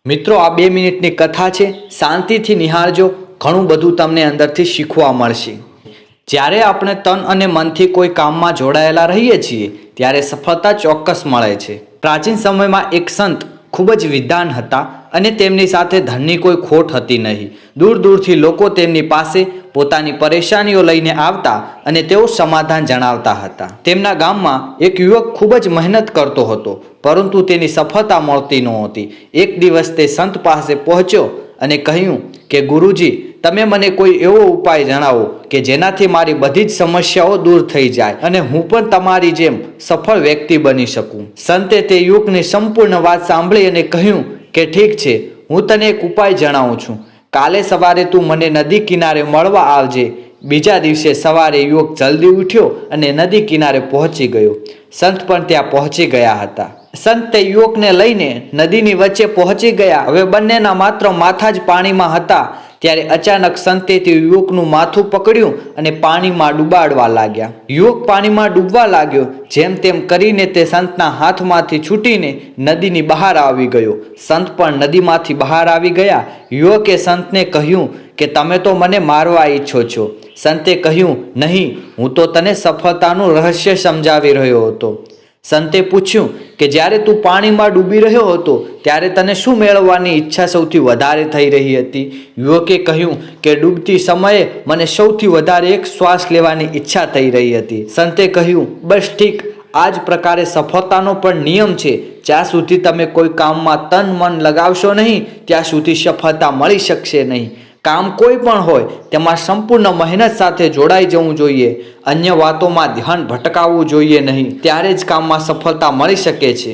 મિત્રો, આ 2 મિનિટની કથા છે, શાંતિથી નિહાળજો, ઘણું બધું તમને અંદરથી શીખવા મળશે। જ્યારે આપણે તન અને મનથી કોઈ કામમાં જોડાયેલા રહીએ છીએ ત્યારે સફળતા ચોક્કસ મળે છે। પ્રાચીન સમયમાં એક સંત ખૂબ જ વિદ્વાન હતા અને તેમની સાથે ધનની કોઈ ખોટ હતી નહીં। દૂર દૂરથી લોકો તેમની પાસે પોતાની પરેશાનીઓ લઈને આવતા અને તેઓ સમાધાન જણાવતા હતા। તેમના ગામમાં એક યુવક ખૂબ જ મહેનત કરતો હતો, પરંતુ તેની સફળતા મળતી નહોતી। એક દિવસ તે સંત પાસે પહોંચ્યો અને કહ્યું કે ગુરુજી, તમે મને કોઈ એવો ઉપાય જણાવો કે જેનાથી મારી બધી જ સમસ્યાઓ દૂર થઈ જાય અને હું પણ તમારી જેમ સફળ વ્યક્તિ બની શકું। સંતે તે યુવકની સંપૂર્ણ વાત સાંભળી અને કહ્યું કે ઠીક છે, હું તને એક ઉપાય જણાવું છું। કાલે સવારે તું મને નદી કિનારે મળવા આવજે। બીજા દિવસે સવારે યુવક જલ્દી ઉઠ્યો અને નદી કિનારે પહોંચી ગયો। સંત પણ ત્યાં પહોંચી ગયા હતા। સંત તે યુવકને લઈને નદીની વચ્ચે પહોંચી ગયા। હવે બંનેના માત્ર માથા જ પાણીમાં હતા ત્યારે અચાનક સંતે તે યુવકનું માથું પકડ્યું અને પાણીમાં ડૂબાડવા લાગ્યા। યુવક પાણીમાં ડૂબવા લાગ્યો। જેમ તેમ કરીને તે સંતના હાથમાંથી છૂટીને નદીની બહાર આવી ગયો। સંત પણ નદીમાંથી બહાર આવી ગયા। યુવકે સંતને કહ્યું કે તમે તો મને મારવા ઈચ્છો છો। સંતે કહ્યું, નહીં, હું તો તને સફળતાનું રહસ્ય સમજાવી રહ્યો હતો। સંતે પૂછ્યું કે જ્યારે તું પાણીમાં ડૂબી રહ્યો હતો ત્યારે તને શું મેળવવાની ઈચ્છા સૌથી વધારે થઈ રહી હતી? યુવકે કહ્યું કે ડૂબતી સમયે મને સૌથી વધારે એક શ્વાસ લેવાની ઈચ્છા થઈ રહી હતી। સંતે કહ્યું, બસ ઠીક, આ જ પ્રકારે સફળતાનો પણ નિયમ છે। જ્યાં સુધી તમે કોઈ કામમાં તન મન લગાવશો નહીં ત્યાં સુધી સફળતા મળી શકશે નહીં। કામ કોઈ પણ હોય તેમાં સંપૂર્ણ મહેનત સાથે જોડાઈ જવું જોઈએ। અન્ય વાતોમાં ધ્યાન ભટકાવવું જોઈએ નહીં, ત્યારે જ કામમાં સફળતા મળી શકે છે।